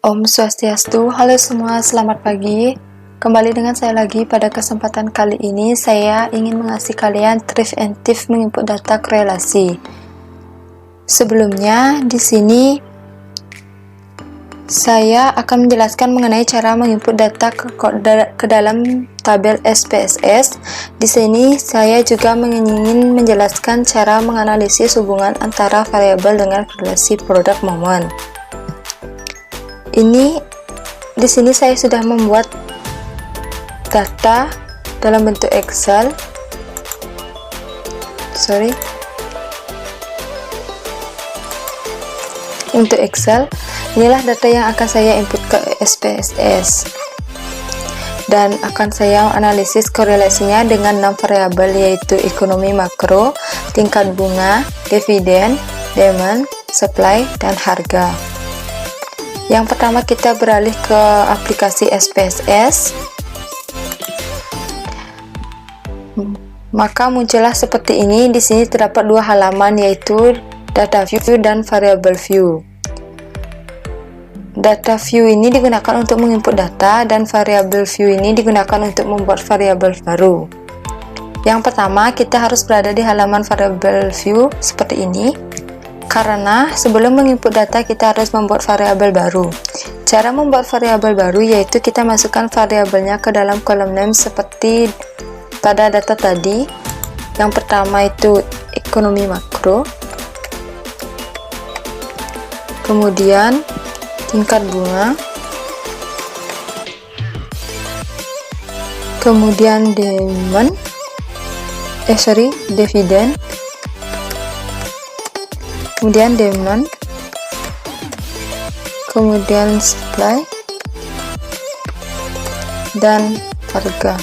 Om Swastiastu, halo semua, selamat pagi. Kembali dengan saya lagi. Pada kesempatan kali ini saya ingin mengasih kalian trik and tips menginput data korelasi. Sebelumnya di sini saya akan menjelaskan mengenai cara menginput data ke dalam tabel SPSS. Di sini saya juga ingin menjelaskan cara menganalisis hubungan antara variabel dengan korelasi produk momen. Di sini saya sudah membuat data dalam bentuk Excel. Untuk Excel, inilah data yang akan saya input ke SPSS. Dan akan saya analisis korelasinya dengan 6 variabel, yaitu ekonomi makro, tingkat bunga, dividen, demand, supply, dan harga. Yang pertama kita beralih ke aplikasi SPSS. Maka muncullah seperti ini. Di sini terdapat dua halaman, yaitu data view dan variable view. Data view ini digunakan untuk menginput data dan variable view ini digunakan untuk membuat variabel baru. Yang pertama, kita harus berada di halaman variable view seperti ini. Karena sebelum menginput data kita harus membuat variabel baru. Cara membuat variabel baru yaitu kita masukkan variabelnya ke dalam kolom name seperti pada data tadi. Yang pertama itu ekonomi makro, kemudian tingkat bunga, kemudian dividen, kemudian demand, kemudian supply, dan harga.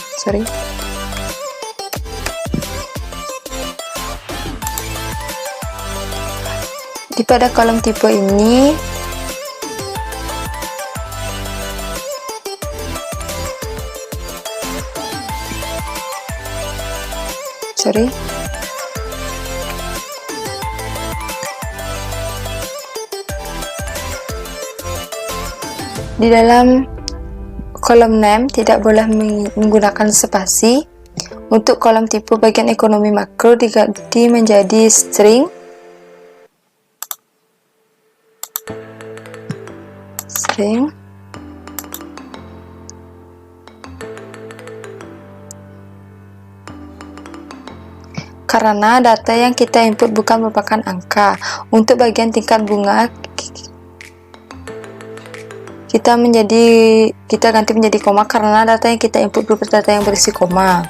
Pada kolom tipe ini di dalam kolom name tidak boleh menggunakan spasi. Untuk kolom tipe bagian ekonomi makro diganti menjadi string. Karena data yang kita input bukan merupakan angka. Untuk bagian tingkat bunga kita ganti menjadi koma karena data yang kita input berupa data yang berisi koma.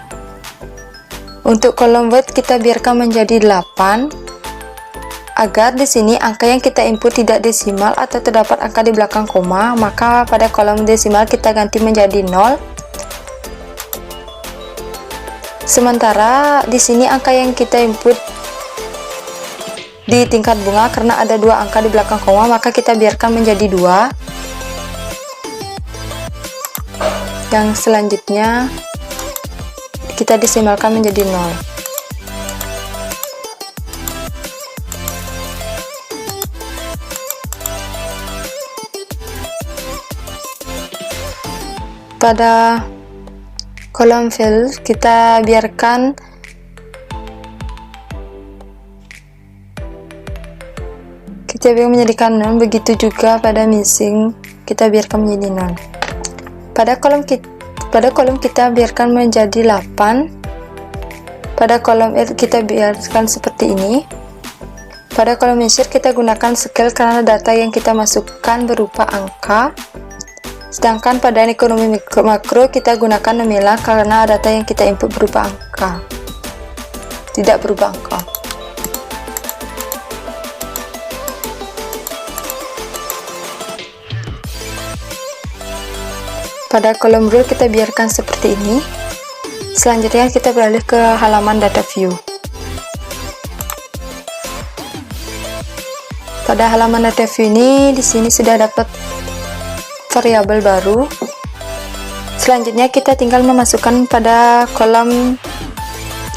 Untuk kolom word kita biarkan menjadi 8 agar di sini angka yang kita input tidak desimal atau terdapat angka di belakang koma. Maka pada kolom desimal kita ganti menjadi 0. Sementara di sini angka yang kita input di tingkat bunga karena ada 2 angka di belakang koma, maka kita biarkan menjadi 2. Yang selanjutnya kita desimalkan menjadi 0. Pada kolom fill kita biarkan menjadikan 0, begitu juga pada missing kita biarkan menjadi 0. Pada kolom kita biarkan menjadi 8. Pada kolom add kita biarkan seperti ini. Pada kolom insert kita gunakan scale karena data yang kita masukkan berupa angka. Sedangkan pada ekonomi makro kita gunakan nominal karena data yang kita input berupa angka, tidak berubah angka. Pada kolom row kita biarkan seperti ini. Selanjutnya kita beralih ke halaman data view. Pada halaman data view ini di sini sudah dapat variabel baru. Selanjutnya kita tinggal memasukkan pada kolom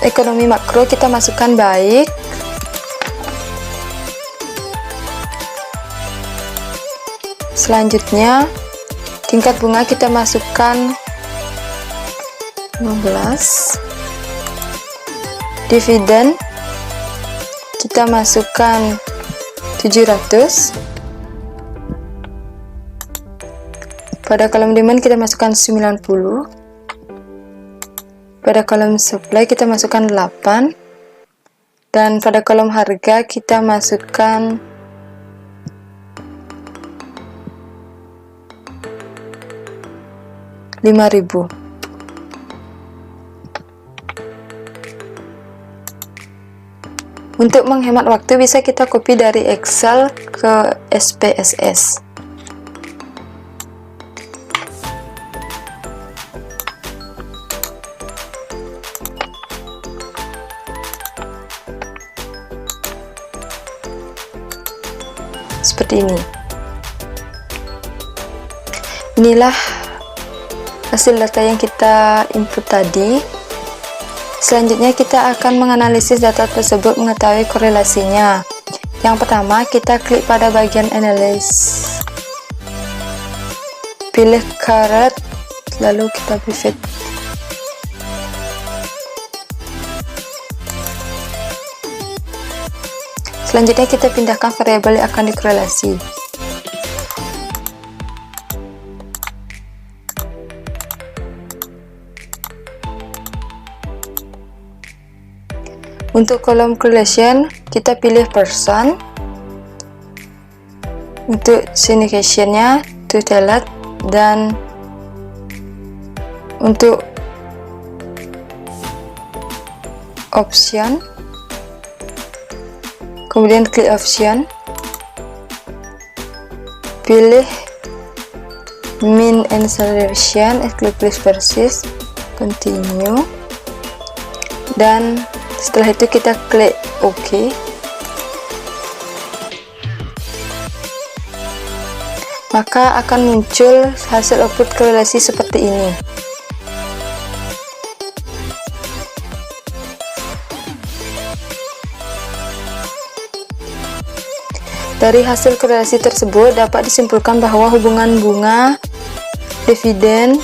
ekonomi makro, kita masukkan baik, Selanjutnya tingkat bunga kita masukkan 15, dividen kita masukkan 700, pada kolom demand kita masukkan 90, pada kolom supply kita masukkan 8, dan pada kolom harga kita masukkan 5.000. Untuk menghemat waktu bisa kita copy dari Excel ke SPSS. Seperti ini. Inilah hasil data yang kita input tadi. Selanjutnya kita akan menganalisis data tersebut mengetahui korelasinya. Yang pertama kita klik pada bagian analysis, pilih caret, lalu kita pivot. Selanjutnya kita pindahkan variabel yang akan dikorelasi. Untuk kolom correlation kita pilih person. Untuk syndication-nya to tellet, dan untuk option kemudian klik option, pilih mean and acceleration, klik persist, continue, dan setelah itu kita klik OK. Maka akan muncul hasil output korelasi seperti ini. Dari hasil korelasi tersebut dapat disimpulkan bahwa hubungan bunga, dividen,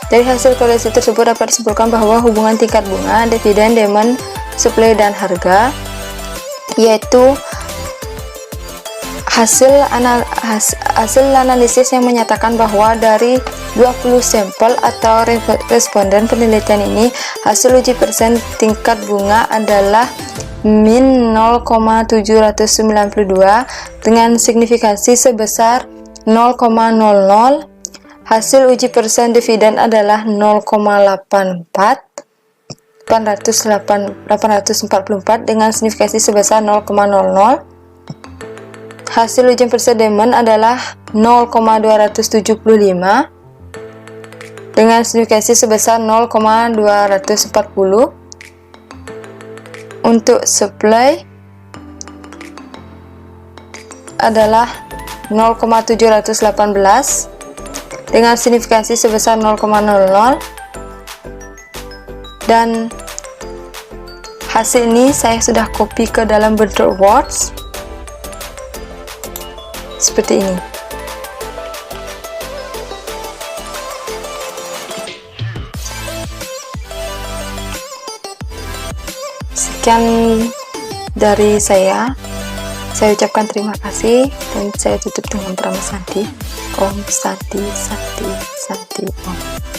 dari hasil korelasi tersebut dapat disimpulkan bahwa hubungan tingkat bunga, dividen, demand, supply, dan harga, yaitu hasil analisis yang menyatakan bahwa dari 20 sampel atau responden penelitian ini, hasil uji persen tingkat bunga adalah min 0,792 dengan signifikansi sebesar 0,00. Hasil uji persen dividen adalah 844 dengan signifikansi sebesar 0,00. Hasil uji persen demand adalah 0,275 dengan signifikansi sebesar 0,240. Untuk supply adalah 0,718 dengan signifikansi sebesar 0,00, dan hasil ini saya sudah copy ke dalam bentuk words seperti ini. Sekian dari saya ucapkan terima kasih, dan saya tutup dengan Brahma Santi. Om Santi Santi Santi Om.